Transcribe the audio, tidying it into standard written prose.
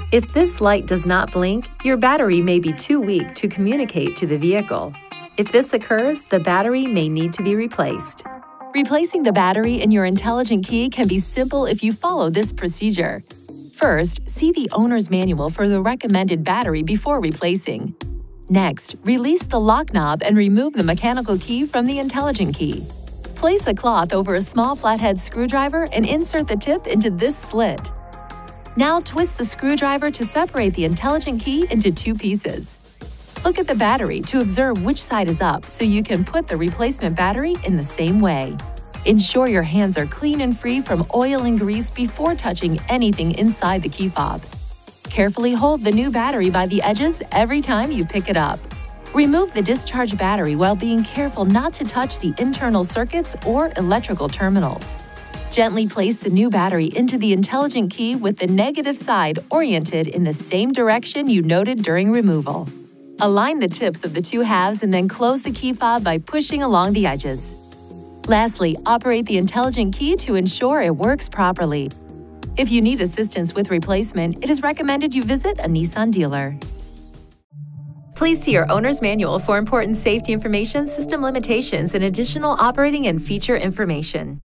If this light does not blink, your battery may be too weak to communicate to the vehicle. If this occurs, the battery may need to be replaced. Replacing the battery in your intelligent key can be simple if you follow this procedure. First, see the owner's manual for the recommended battery before replacing. Next, release the lock knob and remove the mechanical key from the intelligent key. Place a cloth over a small flathead screwdriver and insert the tip into this slit. Now twist the screwdriver to separate the intelligent key into two pieces. Look at the battery to observe which side is up so you can put the replacement battery in the same way. Ensure your hands are clean and free from oil and grease before touching anything inside the key fob. Carefully hold the new battery by the edges every time you pick it up. Remove the discharged battery while being careful not to touch the internal circuits or electrical terminals. Gently place the new battery into the intelligent key with the negative side oriented in the same direction you noted during removal. Align the tips of the two halves and then close the key fob by pushing along the edges. Lastly, operate the intelligent key to ensure it works properly. If you need assistance with replacement, it is recommended you visit a Nissan dealer. Please see your owner's manual for important safety information, system limitations, and additional operating and feature information.